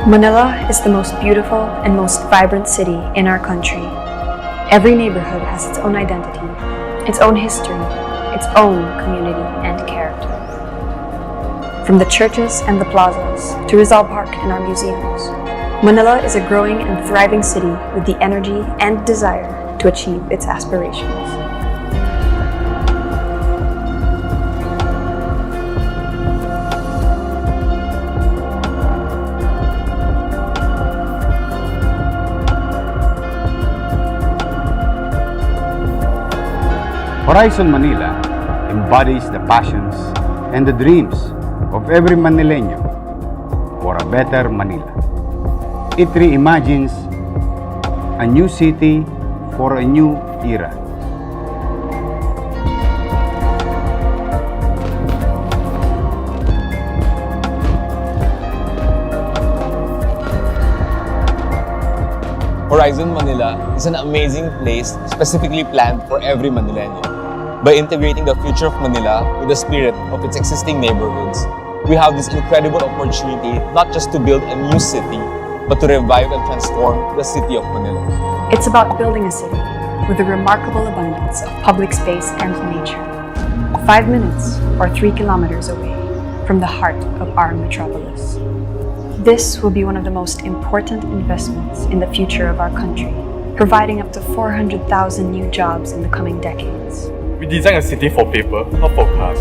Manila is the most beautiful and most vibrant city in our country. Every neighborhood has its own identity, its own history, its own community and character. From the churches and the plazas to Rizal Park and our museums, Manila is a growing and thriving city with the energy and desire to achieve its aspirations. Horizon Manila embodies the passions and the dreams of every manileño for a better Manila. It reimagines a new city for a new era. Horizon Manila is an amazing place specifically planned for every Manileño. By integrating the future of Manila with the spirit of its existing neighborhoods, we have this incredible opportunity not just to build a new city, but to revive and transform the city of Manila. It's about building a city with a remarkable abundance of public space and nature, 5 minutes or 3 kilometers away from the heart of our metropolis. This will be one of the most important investments in the future of our country, providing up to 400,000 new jobs in the coming decades. We design a city for people, not for cars.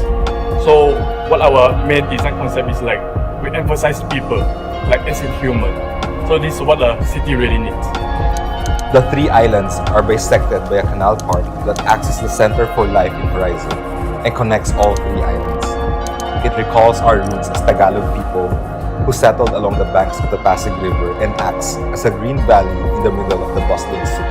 So what our main design concept is like, we emphasize people, like as a human. So this is what a city really needs. The three islands are bisected by a canal park that acts as the center for life in Horizon and connects all three islands. It recalls our roots as Tagalog people who settled along the banks of the Pasig River and acts as a green valley in the middle of the bustling city.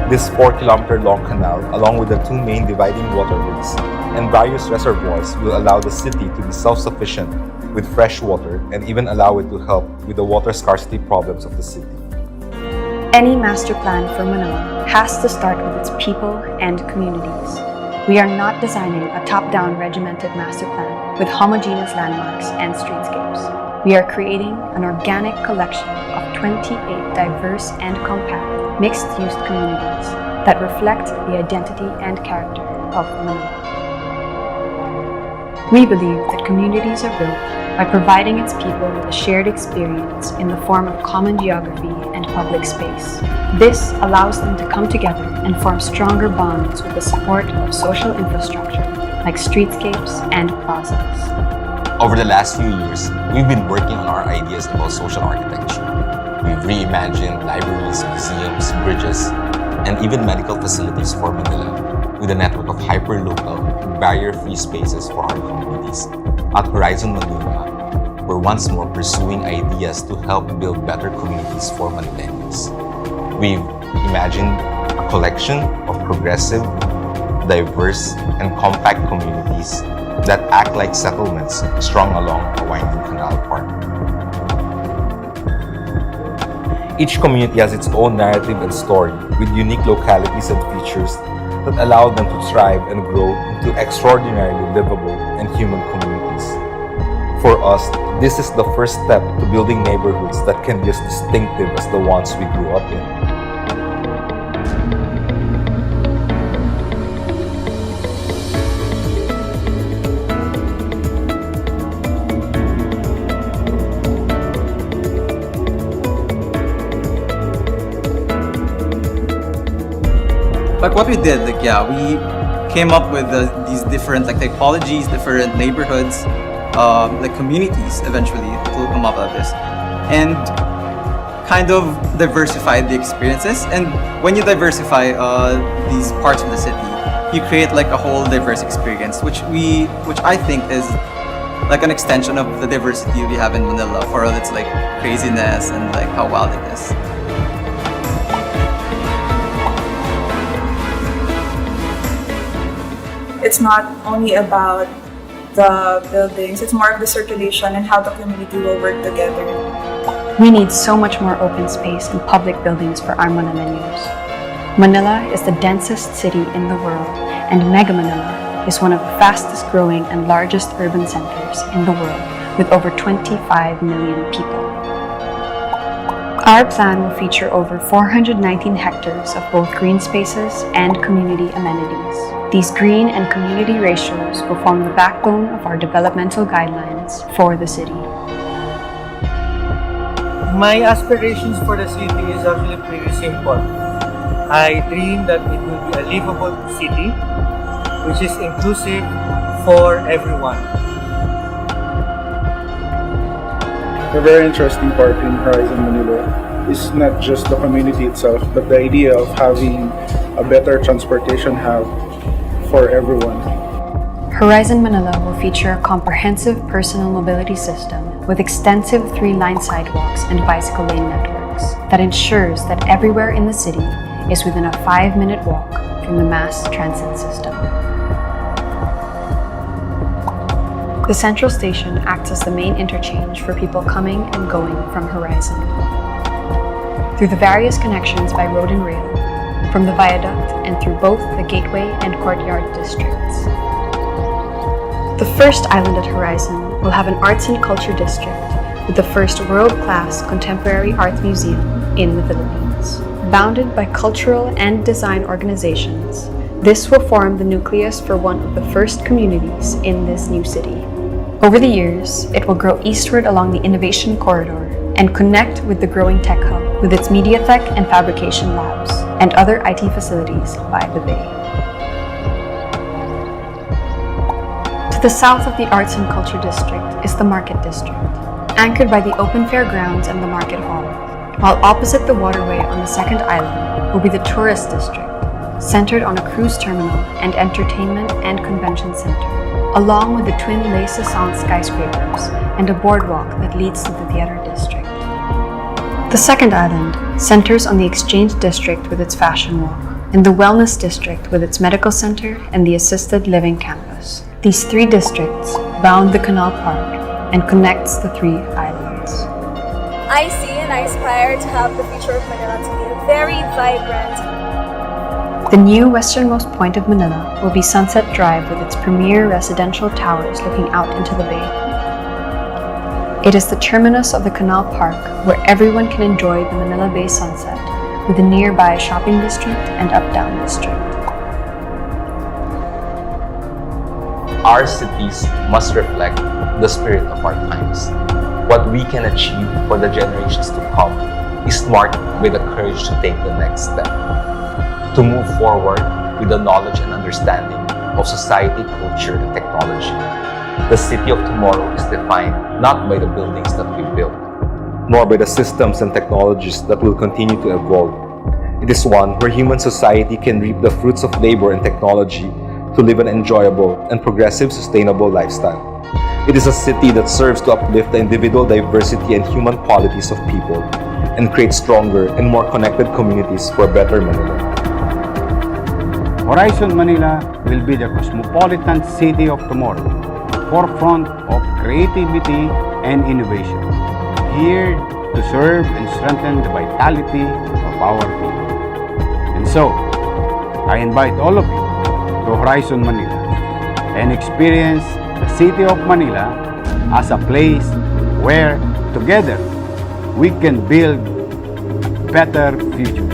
This 4-kilometer-long canal, along with the two main dividing waterways and various reservoirs, will allow the city to be self-sufficient with fresh water and even allow it to help with the water scarcity problems of the city. Any master plan for Manila has to start with its people and communities. We are not designing a top-down regimented master plan with homogeneous landmarks and streetscapes. We are creating an organic collection of 28 diverse and compact mixed-use communities that reflect the identity and character of Manila. We believe that communities are built by providing its people with a shared experience in the form of common geography and public space. This allows them to come together and form stronger bonds with the support of social infrastructure like streetscapes and plazas. Over the last few years, we've been working on our ideas about social architecture. We've reimagined libraries, museums, bridges, and even medical facilities for Manila with a network of hyper-local, barrier-free spaces for our communities. At Horizon Manila, we're once more pursuing ideas to help build better communities for Manileños. We've imagined a collection of progressive, diverse, and compact communities that act like settlements strung along a winding canal park. Each community has its own narrative and story with unique localities and features that allow them to thrive and grow into extraordinarily livable and human communities. For us, this is the first step to building neighborhoods that can be as distinctive as the ones we grew up in. Like what we did, we came up with these different typologies, different neighborhoods, communities eventually to come up with this, and kind of diversified the experiences. And when you diversify these parts of the city, you create a whole diverse experience, which I think is an extension of the diversity we have in Manila for all its craziness and how wild it is. It's not only about the buildings, it's more of the circulation and how the community will work together. We need so much more open space and public buildings for our Manileños. Manila is the densest city in the world, and Mega Manila is one of the fastest growing and largest urban centers in the world with over 25 million people. Our plan will feature over 419 hectares of both green spaces and community amenities. These green and community ratios will form the backbone of our developmental guidelines for the city. My aspirations for the city is actually pretty simple. I dream that it will be a livable city which is inclusive for everyone. The very interesting part in Horizon Manila is not just the community itself, but the idea of having a better transportation hub for everyone. Horizon Manila will feature a comprehensive personal mobility system with extensive 3-line sidewalks and bicycle lane networks that ensures that everywhere in the city is within a 5-minute walk from the mass transit system. The central station acts as the main interchange for people coming and going from Horizon. Through the various connections by road and rail, from the viaduct and through both the Gateway and Courtyard districts. The first island at Horizon will have an arts and culture district with the first world-class contemporary art museum in the Philippines. Bounded by cultural and design organizations, this will form the nucleus for one of the first communities in this new city. Over the years, it will grow eastward along the innovation corridor and connect with the growing tech hub with its MediaTek and fabrication labs and other IT facilities by the bay. To the south of the Arts and Culture District is the Market District, anchored by the open fairgrounds and the Market Hall, while opposite the waterway on the second island will be the Tourist District, centered on a cruise terminal and entertainment and convention center, along with the twin Les Saisons skyscrapers and a boardwalk that leads to the Theater District. The second island centers on the Exchange District with its Fashion Walk, and the Wellness District with its Medical Center and the Assisted Living Campus. These 3 districts bound the Canal Park and connects the 3 islands. I see and I aspire to have the future of Manila to be a very vibrant. The new westernmost point of Manila will be Sunset Drive with its premier residential towers looking out into the bay. It is the terminus of the Canal Park where everyone can enjoy the Manila Bay sunset with the nearby shopping district and up-down district. Our cities must reflect the spirit of our times. What we can achieve for the generations to come is marked with the courage to take the next step, to move forward with the knowledge and understanding of society, culture, and technology. The city of tomorrow is defined not by the buildings that we build, nor by the systems and technologies that will continue to evolve. It is one where human society can reap the fruits of labor and technology to live an enjoyable and progressive sustainable lifestyle. It is a city that serves to uplift the individual diversity and human qualities of people and create stronger and more connected communities for a better Manila. Horizon Manila will be the cosmopolitan city of tomorrow, forefront of creativity and innovation, here to serve and strengthen the vitality of our people. And so, I invite all of you to Horizon Manila and experience the city of Manila as a place where together we can build a better future.